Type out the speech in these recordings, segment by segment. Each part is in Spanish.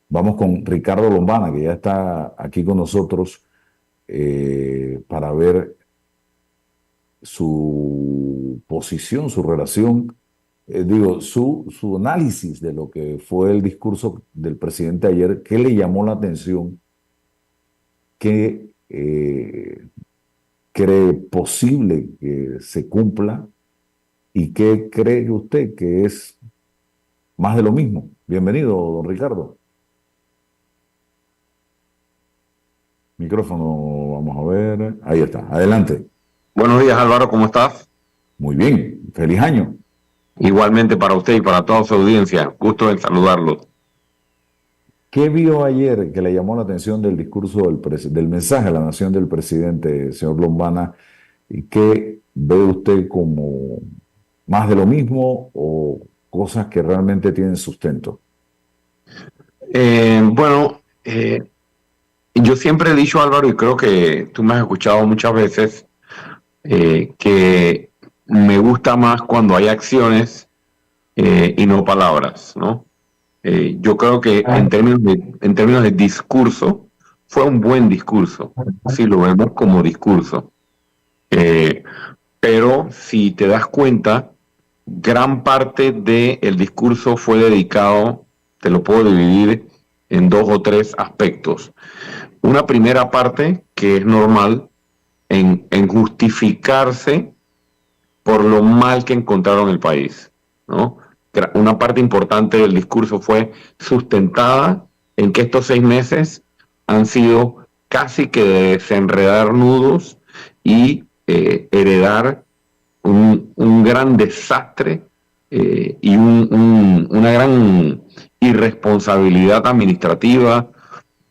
Vamos con Ricardo Lombana, que ya está aquí con nosotros para ver su posición, su relación, su análisis de lo que fue el discurso del presidente ayer, qué le llamó la atención, qué cree posible que se cumpla y qué cree usted que es más de lo mismo. Bienvenido, don Ricardo. Micrófono, vamos a ver. Ahí está, adelante. Buenos días, Álvaro, ¿cómo estás? Muy bien, feliz año. Igualmente para usted y para toda su audiencia. Gusto en saludarlos. ¿Qué vio ayer que le llamó la atención del discurso del mensaje a la nación del presidente, señor Lombana? ¿Y qué ve usted como más de lo mismo o cosas que realmente tienen sustento? Bueno, yo siempre he dicho, Álvaro, y creo que tú me has escuchado muchas veces, que me gusta más cuando hay acciones y no palabras, ¿no? Yo creo que en términos de discurso, fue un buen discurso, si lo vemos como discurso. Eh, pero si te das cuenta, gran parte del discurso fue dedicado, te lo puedo dividir en dos o tres aspectos. Una primera parte que es normal en justificarse por lo mal que encontraron el país, ¿no? Una parte importante del discurso fue sustentada en que estos 6 meses han sido casi que de desenredar nudos y heredar un gran desastre y una gran irresponsabilidad administrativa,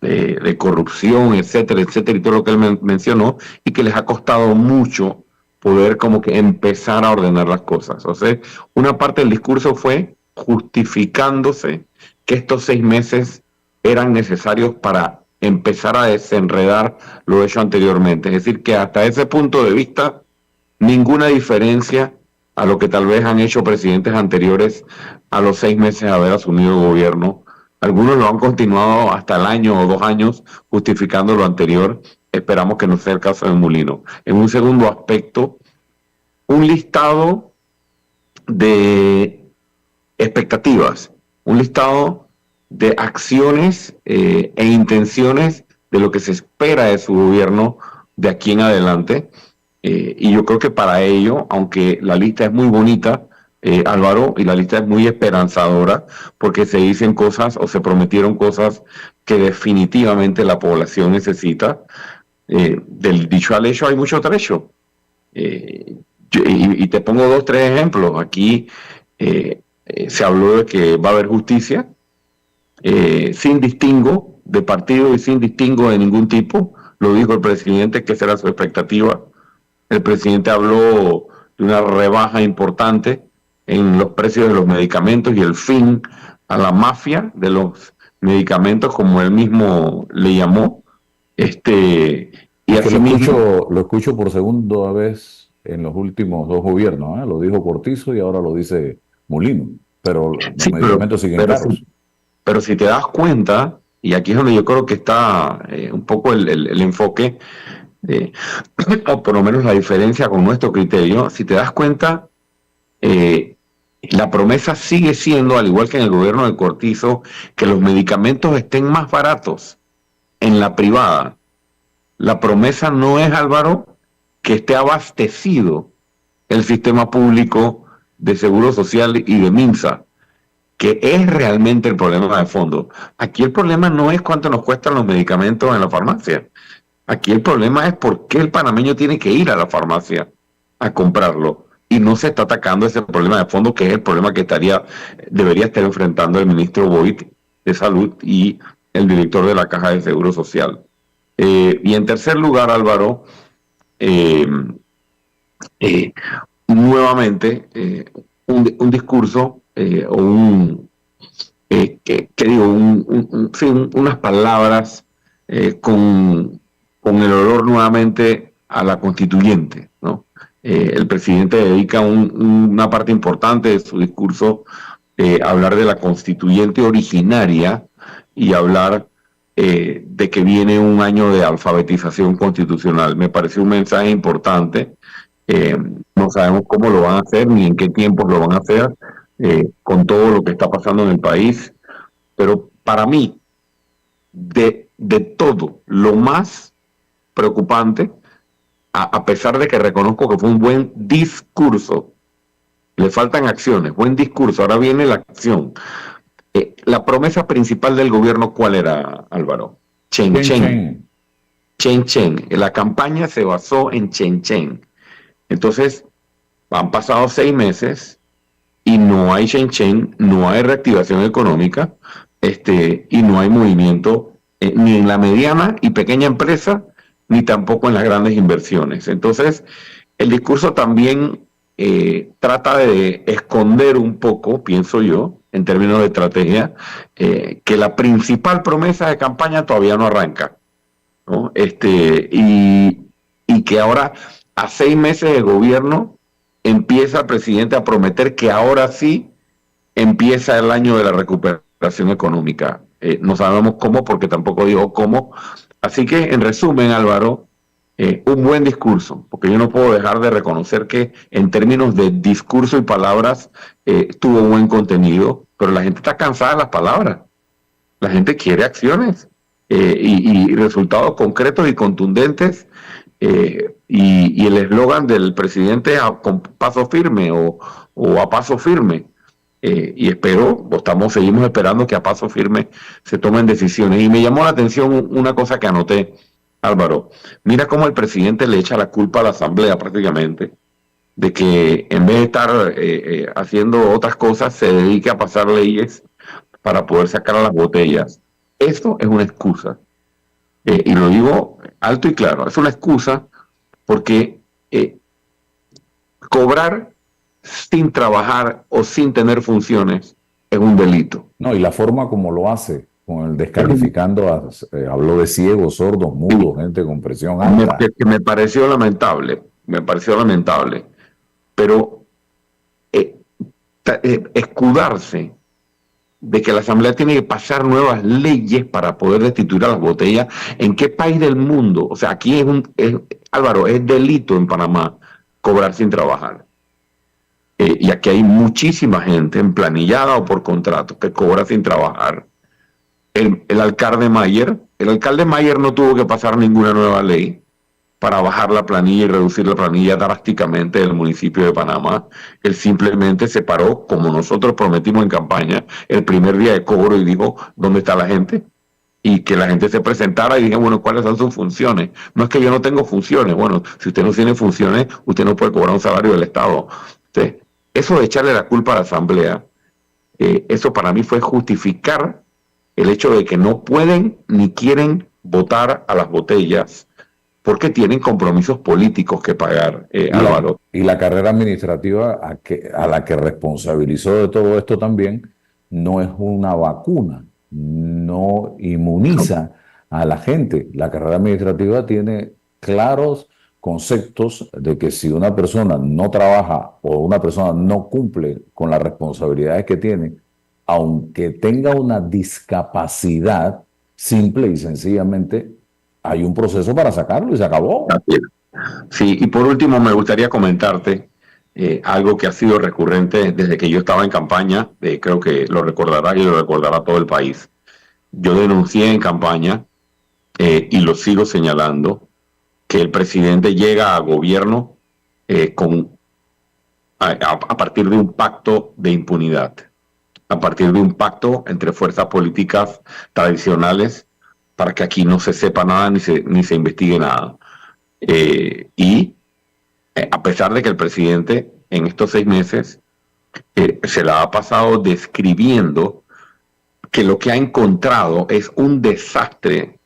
de corrupción, etcétera, etcétera, y todo lo que él mencionó, y que les ha costado mucho poder como que empezar a ordenar las cosas. O sea, una parte del discurso fue justificándose que estos 6 meses eran necesarios para empezar a desenredar lo hecho anteriormente. Es decir, que hasta ese punto de vista ninguna diferencia a lo que tal vez han hecho presidentes anteriores a los 6 meses de haber asumido el gobierno. Algunos lo han continuado hasta el año o 2 años justificando lo anterior. Esperamos que no sea el caso de Mulino. En un segundo aspecto, un listado de expectativas, un listado de acciones e intenciones de lo que se espera de su gobierno de aquí en adelante. Y yo creo que para ello, aunque la lista es muy bonita, Álvaro, y la lista es muy esperanzadora, porque se dicen cosas o se prometieron cosas que definitivamente la población necesita, del dicho al hecho hay mucho trecho. Eh, y te pongo dos, tres ejemplos. Aquí se habló de que va a haber justicia, sin distingo de partido y sin distingo de ningún tipo. Lo dijo el presidente, que esa era su expectativa. El presidente habló de una rebaja importante en los precios de los medicamentos y el fin a la mafia de los medicamentos, como él mismo le llamó. Y Es que asimismo, lo escucho por segunda vez en los últimos dos gobiernos, ¿eh? Lo dijo Cortizo y ahora lo dice Mulino, pero los sí, pero, medicamentos siguen pero, caros. pero si te das cuenta, y aquí es donde yo creo que está un poco el enfoque, eh, o por lo menos la diferencia con nuestro criterio, si te das cuenta, eh, la promesa sigue siendo, al igual que en el gobierno de Cortizo, que los medicamentos estén más baratos en la privada. La promesa no es, Álvaro, que esté abastecido el sistema público de seguro social y de MINSA, que es realmente el problema de fondo. Aquí el problema no es cuánto nos cuestan los medicamentos en la farmacia. Aquí el problema es por qué el panameño tiene que ir a la farmacia a comprarlo. Y no se está atacando ese problema de fondo, que es el problema que debería estar enfrentando el ministro Boyd de Salud y el director de la Caja de Seguro Social. Y en tercer lugar, Álvaro, eh, eh, nuevamente un discurso o que digo, sí, unas palabras con el olor nuevamente a la constituyente, ¿no? El presidente dedica una parte importante de su discurso hablar de la constituyente originaria y hablar de que viene un año de alfabetización constitucional. Me pareció un mensaje importante. No sabemos cómo lo van a hacer ni en qué tiempos lo van a hacer con todo lo que está pasando en el país, pero para mí, de todo, lo más preocupante, a pesar de que reconozco que fue un buen discurso, le faltan acciones, buen discurso, ahora viene la acción. La promesa principal del gobierno, ¿cuál era, Álvaro? Chen Chen Chen. Chen. Chen Chen. La campaña se basó en Chen Chen. Entonces, han pasado 6 meses y no hay Chen Chen, no hay reactivación económica, y no hay movimiento ni en la mediana y pequeña empresa, ni tampoco en las grandes inversiones. Entonces, el discurso también trata de esconder un poco, pienso yo, en términos de estrategia, que la principal promesa de campaña todavía no arranca, ¿no? Y que ahora, a 6 meses de gobierno, empieza el presidente a prometer que ahora sí empieza el año de la recuperación económica. No sabemos cómo, porque tampoco dijo cómo. Así que, en resumen, Álvaro, un buen discurso, porque yo no puedo dejar de reconocer que en términos de discurso y palabras tuvo buen contenido, pero la gente está cansada de las palabras. La gente quiere acciones y resultados concretos y contundentes. Y el eslogan del presidente es con paso firme o a paso firme. Y seguimos esperando que a paso firme se tomen decisiones. Y me llamó la atención una cosa que anoté, Álvaro. Mira cómo el presidente le echa la culpa a la Asamblea prácticamente, de que en vez de estar haciendo otras cosas, se dedique a pasar leyes para poder sacar a las botellas. Esto es una excusa. Y lo digo alto y claro, es una excusa porque cobrar sin trabajar o sin tener funciones es un delito. No, y la forma como lo hace, con el descalificando, habló de ciegos, sordos, mudos, gente con presión alta. Me pareció lamentable, pero escudarse de que la Asamblea tiene que pasar nuevas leyes para poder destituir a las botellas. ¿En qué país del mundo? O sea, aquí Álvaro, es delito en Panamá cobrar sin trabajar. Y aquí hay muchísima gente emplanillada o por contrato que cobra sin trabajar. El alcalde Mayer no tuvo que pasar ninguna nueva ley para bajar la planilla y reducir la planilla drásticamente del municipio de Panamá. Él simplemente se paró, como nosotros prometimos en campaña, el primer día de cobro y dijo, ¿dónde está la gente? Y que la gente se presentara y dije, bueno, ¿cuáles son sus funciones? No es que yo no tengo funciones. Bueno, si usted no tiene funciones, usted no puede cobrar un salario del Estado. Entonces, eso de echarle la culpa a la Asamblea, eso para mí fue justificar el hecho de que no pueden ni quieren votar a las botellas porque tienen compromisos políticos que pagar, Álvaro. Y la carrera administrativa a la que responsabilizó de todo esto también no es una vacuna, no inmuniza a la gente. La carrera administrativa tiene claros conceptos de que si una persona no trabaja o una persona no cumple con las responsabilidades que tiene, aunque tenga una discapacidad, simple y sencillamente hay un proceso para sacarlo y se acabó. Sí, y por último me gustaría comentarte algo que ha sido recurrente desde que yo estaba en campaña, creo que lo recordará y lo recordará todo el país. Yo denuncié en campaña y lo sigo señalando, que el presidente llega a gobierno a partir de un pacto de impunidad, a partir de un pacto entre fuerzas políticas tradicionales para que aquí no se sepa nada ni se investigue nada. A pesar de que el presidente en estos 6 meses se la ha pasado describiendo que lo que ha encontrado es un desastre.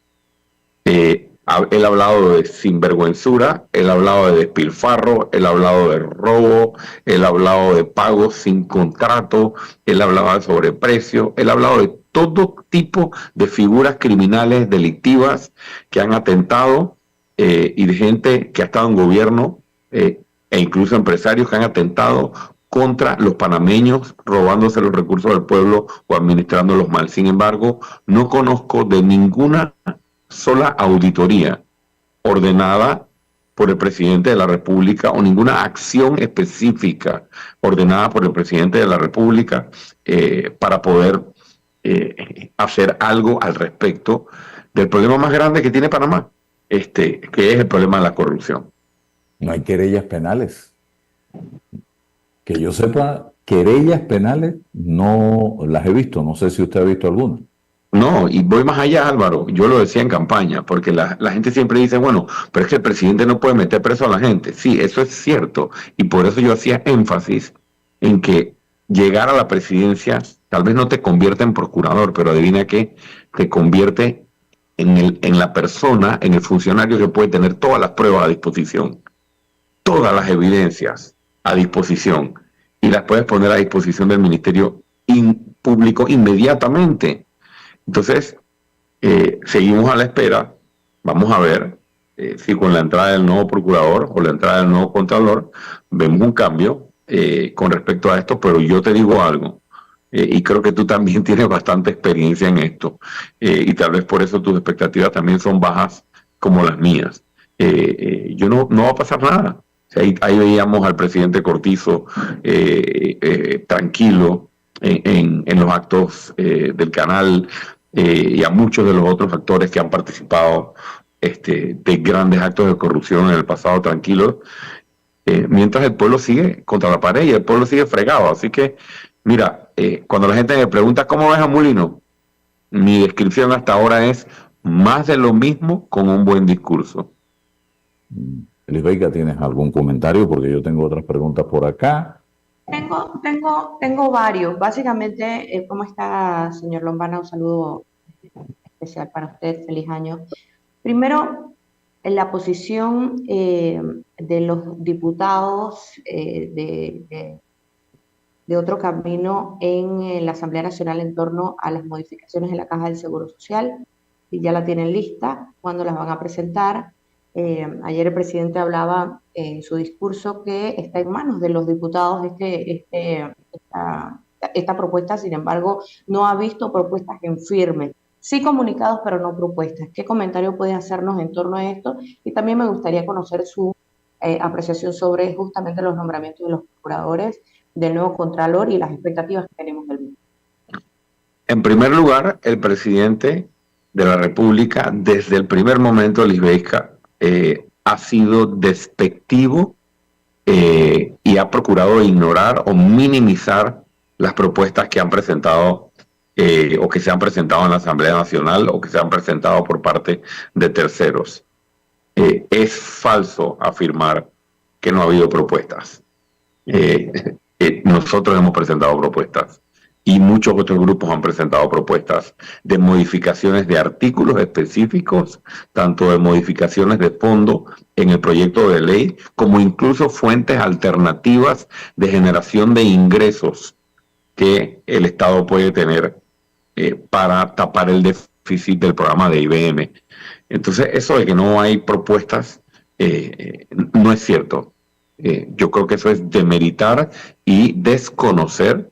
Él ha hablado de sinvergüenzura, él ha hablado de despilfarro, él ha hablado de robo, él ha hablado de pagos sin contrato, él ha hablado de sobreprecio, él ha hablado de todo tipo de figuras criminales delictivas que han atentado y de gente que ha estado en gobierno e incluso empresarios que han atentado contra los panameños robándose los recursos del pueblo o administrándolos mal. Sin embargo, no conozco de ninguna sola auditoría ordenada por el presidente de la República o ninguna acción específica ordenada por el presidente de la República para poder hacer algo al respecto del problema más grande que tiene Panamá, que es el problema de la corrupción. No hay querellas penales. Que yo sepa, querellas penales no las he visto. No sé si usted ha visto alguna. No, y voy más allá, Álvaro. Yo lo decía en campaña, porque la gente siempre dice, bueno, pero es que el presidente no puede meter preso a la gente. Sí, eso es cierto. Y por eso yo hacía énfasis en que llegar a la presidencia tal vez no te convierte en procurador, pero adivina qué, te convierte en la persona, en el funcionario que puede tener todas las pruebas a disposición, todas las evidencias a disposición, y las puedes poner a disposición del Ministerio Público inmediatamente. Entonces, seguimos a la espera. Vamos a ver si con la entrada del nuevo procurador o la entrada del nuevo contralor vemos un cambio con respecto a esto, pero yo te digo algo, y creo que tú también tienes bastante experiencia en esto, y tal vez por eso tus expectativas también son bajas como las mías. No va a pasar nada. O sea, ahí veíamos al presidente Cortizo tranquilo en los actos del canal, y a muchos de los otros actores que han participado de grandes actos de corrupción en el pasado tranquilos, mientras el pueblo sigue contra la pared y el pueblo sigue fregado. Así que, mira, cuando la gente me pregunta ¿cómo ves a Mulino?, mi descripción hasta ahora es más de lo mismo con un buen discurso. Elisbeika, ¿tienes algún comentario? Porque yo tengo otras preguntas por acá. Tengo varios. Básicamente, ¿cómo está, señor Lombana? Un saludo especial para usted. Feliz año. Primero, en la posición de los diputados de Otro Camino en la Asamblea Nacional en torno a las modificaciones en la Caja del Seguro Social, y ya la tienen lista, cuándo las van a presentar. Ayer el presidente hablaba en su discurso que está en manos de los diputados esta propuesta. Sin embargo, no ha visto propuestas en firme. Sí comunicados, pero no propuestas. ¿Qué comentario puede hacernos en torno a esto? Y también me gustaría conocer su apreciación sobre justamente los nombramientos de los procuradores, del nuevo contralor y las expectativas que tenemos del mismo. En primer lugar, el presidente de la República, desde el primer momento, Elisbeika, ha sido despectivo y ha procurado ignorar o minimizar las propuestas que han presentado o que se han presentado en la Asamblea Nacional o que se han presentado por parte de terceros. Es falso afirmar que no ha habido propuestas. Nosotros hemos presentado propuestas y muchos otros grupos han presentado propuestas de modificaciones de artículos específicos, tanto de modificaciones de fondo en el proyecto de ley, como incluso fuentes alternativas de generación de ingresos que el Estado puede tener para tapar el déficit del programa de IBM. Entonces, eso de que no hay propuestas no es cierto. Yo creo que eso es demeritar y desconocer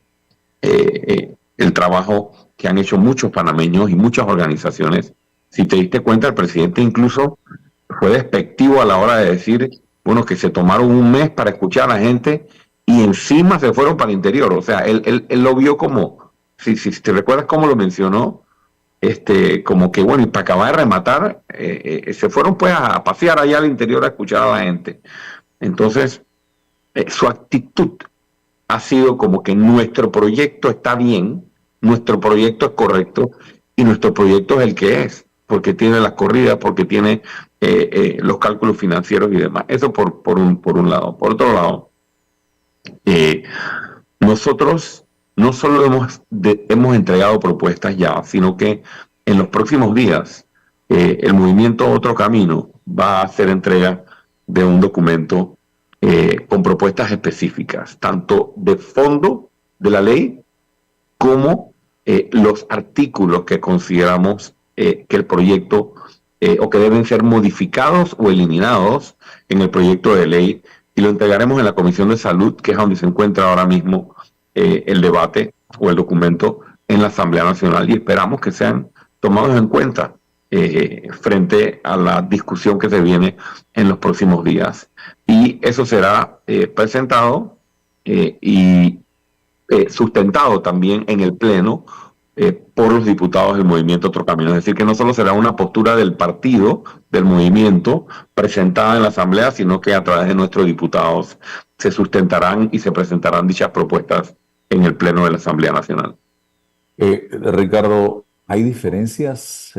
el trabajo que han hecho muchos panameños y muchas organizaciones. Si te diste cuenta, el presidente incluso fue despectivo a la hora de decir, bueno, que se tomaron un mes para escuchar a la gente y encima se fueron para el interior. O sea, él lo vio como, si te recuerdas cómo lo mencionó, como que bueno, y para acabar de rematar, se fueron pues a pasear allá al interior a escuchar a la gente. Entonces, su actitud ha sido como que nuestro proyecto está bien, nuestro proyecto es correcto y nuestro proyecto es el que es, porque tiene las corridas, porque tiene los cálculos financieros y demás. Eso por un lado. Por otro lado, nosotros no solo hemos entregado propuestas ya, sino que en los próximos días el movimiento Otro Camino va a hacer entrega de un documento con propuestas específicas, tanto de fondo de la ley como los artículos que consideramos que el proyecto o que deben ser modificados o eliminados en el proyecto de ley y lo entregaremos en la Comisión de Salud, que es donde se encuentra ahora mismo el debate o el documento en la Asamblea Nacional, y esperamos que sean tomados en cuenta frente a la discusión que se viene en los próximos días. Y eso será presentado y sustentado también en el Pleno por los diputados del Movimiento Otro Camino. Es decir, que no solo será una postura del partido, del movimiento, presentada en la Asamblea, sino que a través de nuestros diputados se sustentarán y se presentarán dichas propuestas en el Pleno de la Asamblea Nacional. Ricardo, ¿hay diferencias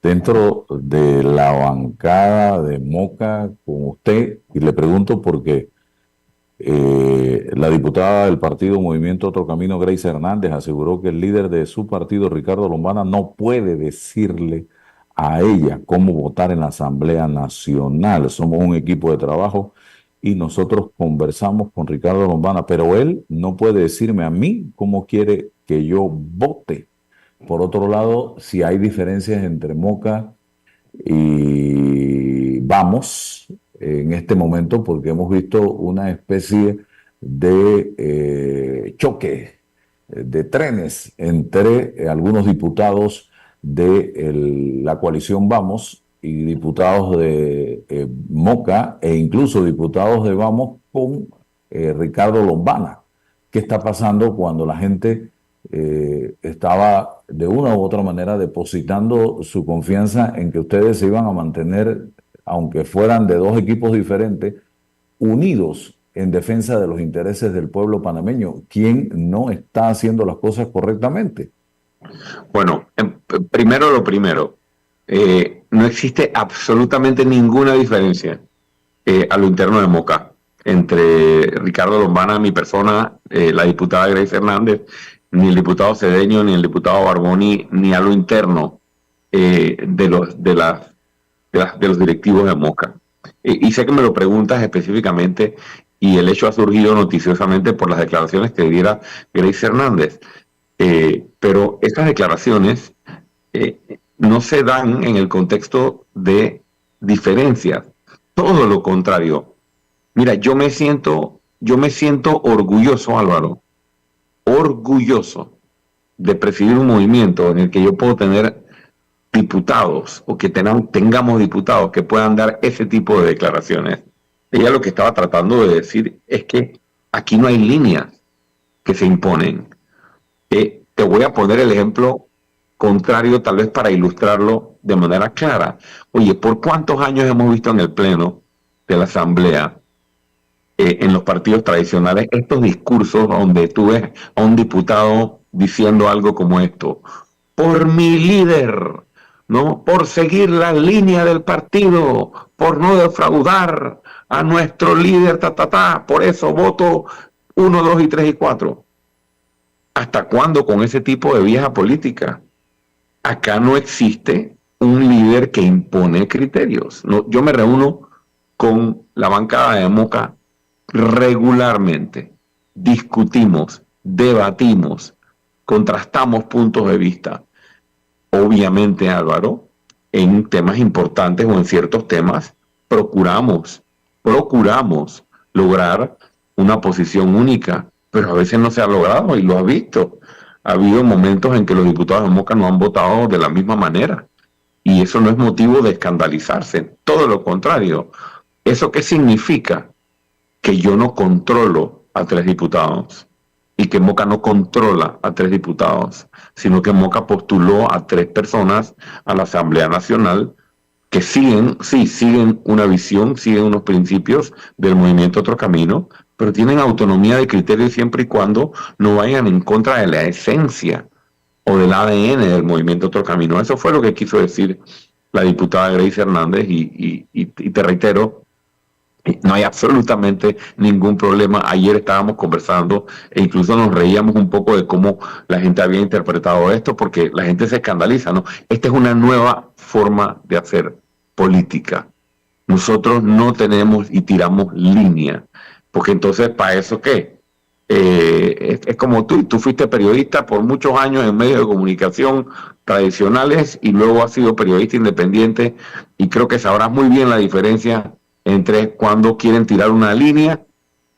dentro de la bancada de Moca con usted? Y le pregunto porque la diputada del partido Movimiento Otro Camino, Grace Hernández, aseguró que el líder de su partido, Ricardo Lombana, no puede decirle a ella cómo votar en la Asamblea Nacional. Somos un equipo de trabajo y nosotros conversamos con Ricardo Lombana, pero él no puede decirme a mí cómo quiere que yo vote. Por otro lado, si hay diferencias entre Moca y Vamos en este momento, porque hemos visto una especie de choque de trenes entre algunos diputados de la coalición Vamos y diputados de Moca e incluso diputados de Vamos con Ricardo Lombana. ¿Qué está pasando cuando la gente estaba de una u otra manera depositando su confianza en que ustedes se iban a mantener, aunque fueran de dos equipos diferentes, unidos en defensa de los intereses del pueblo panameño? ¿Quién no está haciendo las cosas correctamente? Bueno, primero lo primero, no existe absolutamente ninguna diferencia a lo interno de Moca entre Ricardo Lombana, mi persona, la diputada Grace Hernández, ni el diputado Cedeño, ni el diputado Barboni, ni a lo interno de los directivos de Moca. Y sé que me lo preguntas específicamente, y el hecho ha surgido noticiosamente por las declaraciones que diera Grace Hernández. Pero estas declaraciones no se dan en el contexto de diferencias. Todo lo contrario. Mira, yo me siento orgulloso, Álvaro, orgulloso de presidir un movimiento en el que yo puedo tener diputados o que tengamos diputados que puedan dar ese tipo de declaraciones. Ella lo que estaba tratando de decir es que aquí no hay líneas que se imponen. Te voy a poner el ejemplo contrario, tal vez para ilustrarlo de manera clara. Oye, ¿por cuántos años hemos visto en el Pleno de la Asamblea, en los partidos tradicionales, estos discursos donde tú ves a un diputado diciendo algo como esto? Por mi líder, ¿no? Por seguir la línea del partido, por no defraudar a nuestro líder, por eso voto 1, 2 y 3 y 4. ¿Hasta cuándo con ese tipo de vieja política? Acá no existe un líder que impone criterios. No, yo me reúno con la bancada de Moca regularmente, discutimos, debatimos, contrastamos puntos de vista. Obviamente, Álvaro, en temas importantes o en ciertos temas, procuramos lograr una posición única, pero a veces no se ha logrado, y lo has visto. Ha habido momentos en que los diputados de Moca no han votado de la misma manera, y eso no es motivo de escandalizarse, todo lo contrario. ¿Eso qué significa? Que yo no controlo a 3 diputados y que Moca no controla a 3 diputados, sino que Moca postuló a 3 personas a la Asamblea Nacional que siguen una visión, siguen unos principios del movimiento Otro Camino, pero tienen autonomía de criterio siempre y cuando no vayan en contra de la esencia o del ADN del movimiento Otro Camino. Eso fue lo que quiso decir la diputada Grace Hernández y te reitero, no hay absolutamente ningún problema. Ayer estábamos conversando e incluso nos reíamos un poco de cómo la gente había interpretado esto, porque la gente se escandaliza, ¿no? Esta es una nueva forma de hacer política. Nosotros no tenemos y tiramos línea, porque entonces, ¿para eso qué? Es como tú fuiste periodista por muchos años en medios de comunicación tradicionales y luego has sido periodista independiente, y creo que sabrás muy bien la diferencia entre cuando quieren tirar una línea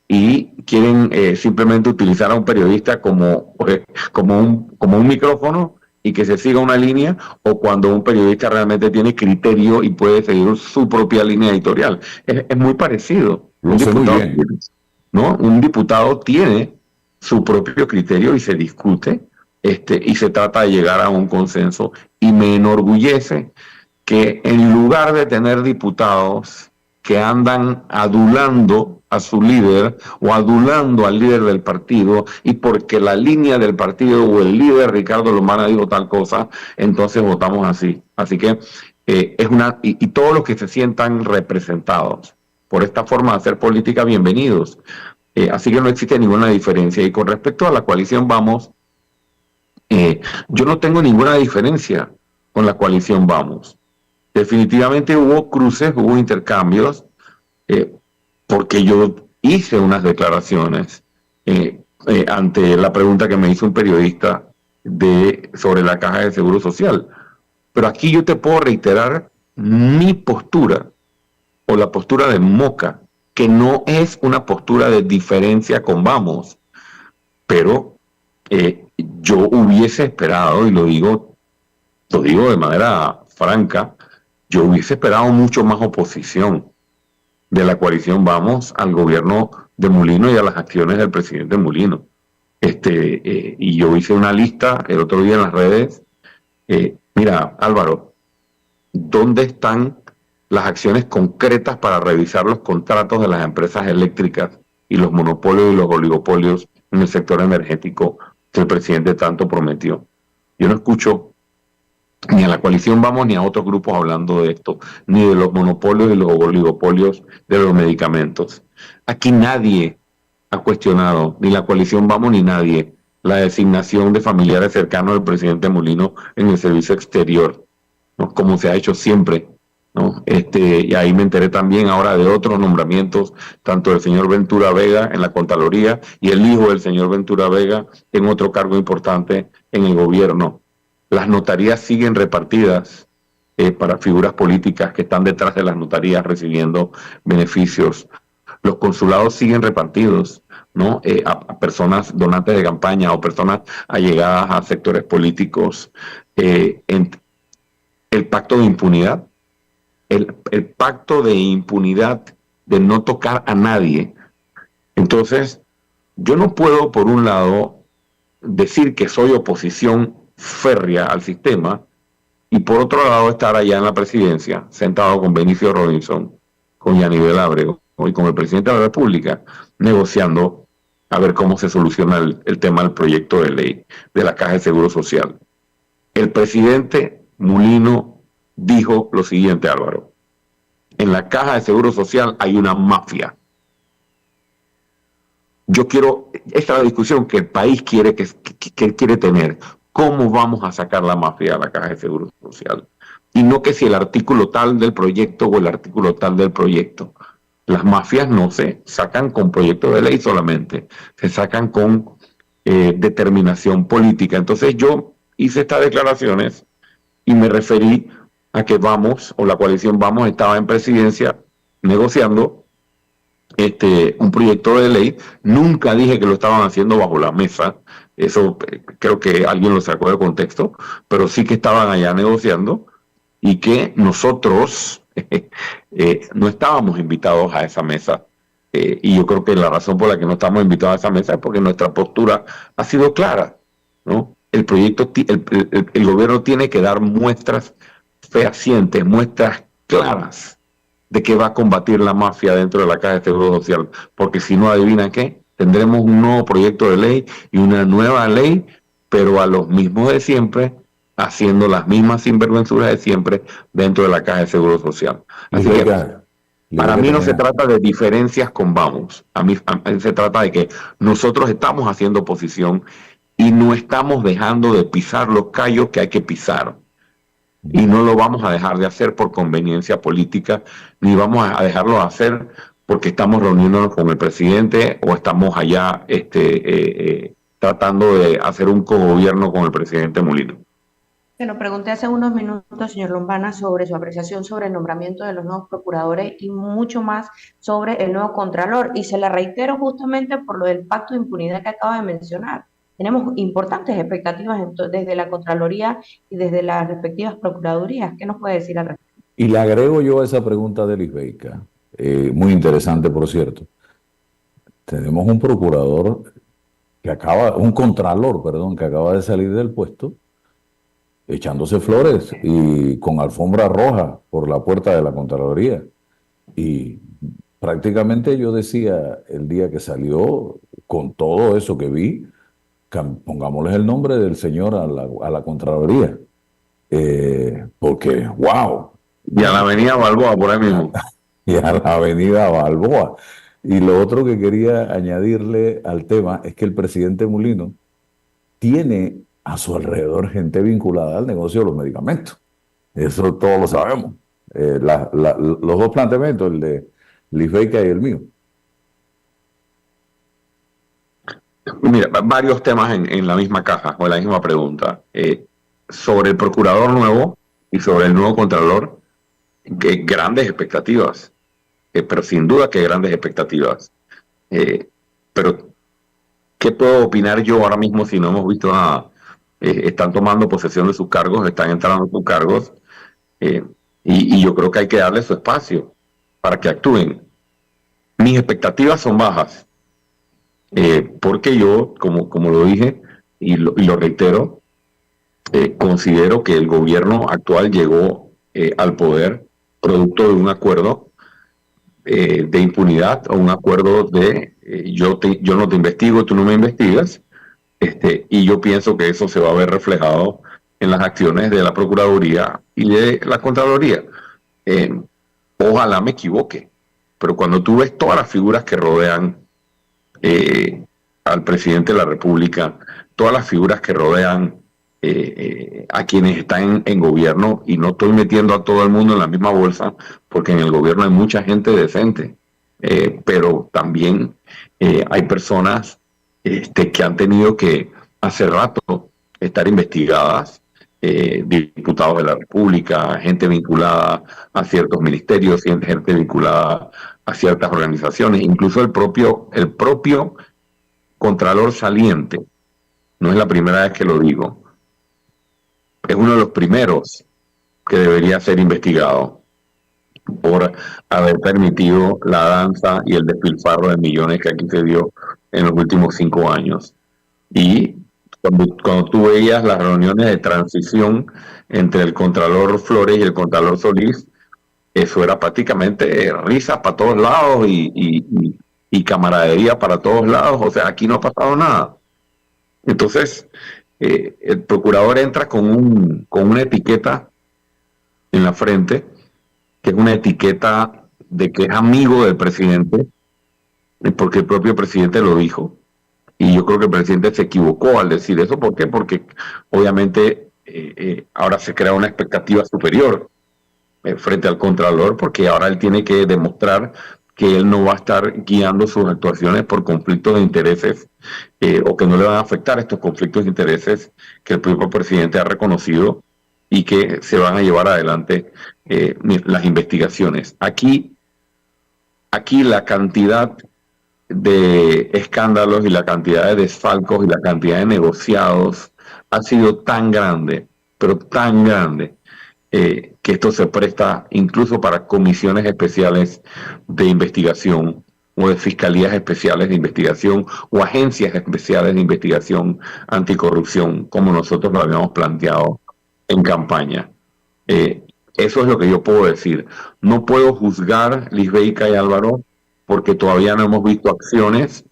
y quieren simplemente utilizar a un periodista como un micrófono y que se siga una línea, o cuando un periodista realmente tiene criterio y puede seguir su propia línea editorial. Es muy parecido. Lo sé muy bien. ¿No? Un diputado tiene su propio criterio y se discute y se trata de llegar a un consenso, y me enorgullece que en lugar de tener diputados que andan adulando a su líder o adulando al líder del partido, y porque la línea del partido o el líder Ricardo Lombana dijo tal cosa, entonces votamos así. Así que y todos los que se sientan representados por esta forma de hacer política, bienvenidos. Así que no existe ninguna diferencia. Y con respecto a la coalición Vamos, yo no tengo ninguna diferencia con la coalición Vamos. Definitivamente hubo cruces, hubo intercambios, porque yo hice unas declaraciones ante la pregunta que me hizo un periodista sobre la Caja de Seguro Social. Pero aquí yo te puedo reiterar mi postura, o la postura de Moca, que no es una postura de diferencia con Vamos, pero yo hubiese esperado, y lo digo de manera franca, yo hubiese esperado mucho más oposición de la coalición Vamos al gobierno de Mulino y a las acciones del presidente Mulino. Y yo hice una lista el otro día en las redes. Mira, Álvaro, ¿dónde están las acciones concretas para revisar los contratos de las empresas eléctricas y los monopolios y los oligopolios en el sector energético que el presidente tanto prometió? Yo no escucho ni a la coalición Vamos ni a otros grupos hablando de esto, ni de los monopolios y los oligopolios de los medicamentos. Aquí nadie ha cuestionado, ni la coalición Vamos ni nadie, la designación de familiares cercanos del presidente Mulino en el servicio exterior, ¿no? Como se ha hecho siempre, ¿no? Y ahí me enteré también ahora de otros nombramientos, tanto del señor Ventura Vega en la Contraloría y el hijo del señor Ventura Vega en otro cargo importante en el gobierno. Las notarías siguen repartidas para figuras políticas que están detrás de las notarías recibiendo beneficios. Los consulados siguen repartidos, ¿no? A personas donantes de campaña o personas allegadas a sectores políticos. El pacto de impunidad, el pacto de impunidad de no tocar a nadie. Entonces, yo no puedo, por un lado, decir que soy oposición férrea al sistema, y por otro lado estar allá en la presidencia, sentado con Benicio Robinson, con Yanivel Ábrego y con el presidente de la República, negociando a ver cómo se soluciona el tema del proyecto de ley de la Caja de Seguro Social. El presidente Mulino dijo lo siguiente, Álvaro: en la Caja de Seguro Social hay una mafia. Esta es la discusión que el país quiere tener. ¿Cómo vamos a sacar la mafia de la Caja de Seguro Social? Y no que si el artículo tal del proyecto o el artículo tal del proyecto. Las mafias no se sacan con proyecto de ley solamente, se sacan con determinación política. Entonces yo hice estas declaraciones y me referí a que Vamos, o la coalición Vamos, estaba en presidencia negociando un proyecto de ley. Nunca dije que lo estaban haciendo bajo la mesa. Eso creo que alguien lo sacó de contexto, pero sí que estaban allá negociando, y que nosotros no estábamos invitados a esa mesa. Y yo creo que la razón por la que no estamos invitados a esa mesa es porque nuestra postura ha sido clara, ¿no? El gobierno tiene que dar muestras fehacientes, muestras claras de que va a combatir la mafia dentro de la Caja de Seguro Social, porque si no, adivina qué, tendremos un nuevo proyecto de ley y una nueva ley, pero a los mismos de siempre, haciendo las mismas sinvergüenzuras de siempre dentro de la Caja de Seguro Social. Así que para mí no se trata de diferencias con Vamos, a mí se trata de que nosotros estamos haciendo oposición y no estamos dejando de pisar los callos que hay que pisar. Y no lo vamos a dejar de hacer por conveniencia política, ni vamos a dejarlo de hacer porque estamos reuniéndonos con el presidente o estamos allá tratando de hacer un cogobierno con el presidente Mulino. Bueno, pregunté hace unos minutos, señor Lombana, sobre su apreciación sobre el nombramiento de los nuevos procuradores y mucho más sobre el nuevo contralor. Y se la reitero justamente por lo del pacto de impunidad que acaba de mencionar. Tenemos importantes expectativas desde la Contraloría y desde las respectivas procuradurías. ¿Qué nos puede decir al respecto? Y le agrego yo a esa pregunta de Lisbeica, muy interesante, por cierto. Tenemos un procurador un contralor, perdón, que acaba de salir del puesto, echándose flores y con alfombra roja por la puerta de la Contraloría. Y prácticamente yo decía el día que salió, con todo eso que vi, pongámosles el nombre del señor a la Contraloría. Porque, wow, Y a la avenida Balboa, por ahí mismo. y a la avenida Balboa. Y lo otro que quería añadirle al tema es que el presidente Mulino tiene a su alrededor gente vinculada al negocio de los medicamentos. Eso todos lo sabemos. Los dos planteamientos, el de Lisbeica y el mío. Mira, varios temas en la misma caja o en la misma pregunta. Sobre el procurador nuevo y sobre el nuevo contralor, grandes expectativas, pero sin duda que grandes expectativas. Pero, ¿qué puedo opinar yo ahora mismo si no hemos visto nada? Están tomando posesión de sus cargos, están entrando en sus cargos, eh, y yo creo que hay que darle su espacio para que actúen. Mis expectativas son bajas, porque yo, como lo dije y lo reitero, considero que el gobierno actual llegó al poder producto de un acuerdo de impunidad o un acuerdo de yo no te investigo, tú no me investigas, y yo pienso que eso se va a ver reflejado en las acciones de la Procuraduría y de la Contraloría. Eh, Ojalá me equivoque, pero cuando tú ves todas las figuras que rodean al presidente de la República, todas las figuras que rodean a quienes están en gobierno, y no estoy metiendo a todo el mundo en la misma bolsa, porque en el gobierno hay mucha gente decente, pero también hay personas que han tenido que hace rato estar investigadas, diputados de la República, gente vinculada a ciertos ministerios, gente vinculada a ciertas organizaciones, incluso el propio Contralor saliente, no es la primera vez que lo digo, es uno de los primeros que debería ser investigado por haber permitido la danza y el despilfarro de millones que aquí se dio en los últimos 5 años. Y cuando tú veías las reuniones de transición entre el Contralor Flores y el Contralor Solís, eso era prácticamente risas para todos lados y camaradería para todos lados. O sea, aquí no ha pasado nada. Entonces, el procurador entra con una etiqueta en la frente, que es una etiqueta de que es amigo del presidente, porque el propio presidente lo dijo. Y yo creo que el presidente se equivocó al decir eso. ¿Por qué? Porque obviamente ahora se crea una expectativa superior frente al Contralor, porque ahora él tiene que demostrar que él no va a estar guiando sus actuaciones por conflictos de intereses, o que no le van a afectar estos conflictos de intereses que el propio presidente ha reconocido y que se van a llevar adelante las investigaciones. Aquí la cantidad de escándalos y la cantidad de desfalcos y la cantidad de negociados ha sido tan grande, pero tan grande, que esto se presta incluso para comisiones especiales de investigación o de fiscalías especiales de investigación o agencias especiales de investigación anticorrupción, como nosotros lo habíamos planteado en campaña. Eso es lo que yo puedo decir. No puedo juzgar, Lisbeica y Álvaro, porque todavía no hemos visto acciones,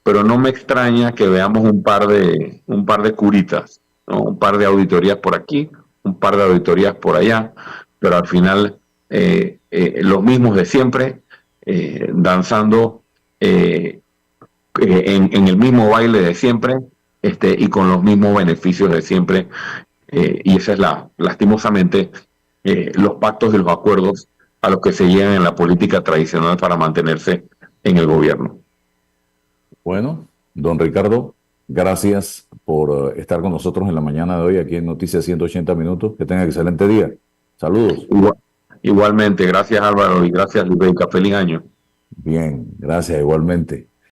pero no me extraña que veamos un par de curitas, ¿no? Un par de auditorías por aquí, un par de auditorías por allá, pero al final los mismos de siempre, danzando en el mismo baile de siempre, y con los mismos beneficios de siempre, y esa es lastimosamente, los pactos y los acuerdos a los que se llegan en la política tradicional para mantenerse en el gobierno. Bueno, don Ricardo, gracias por estar con nosotros en la mañana de hoy aquí en Noticias 180 Minutos. Que tenga excelente día. Saludos. Igualmente, gracias Álvaro y gracias Lubeca. Feliz año. Bien, gracias igualmente.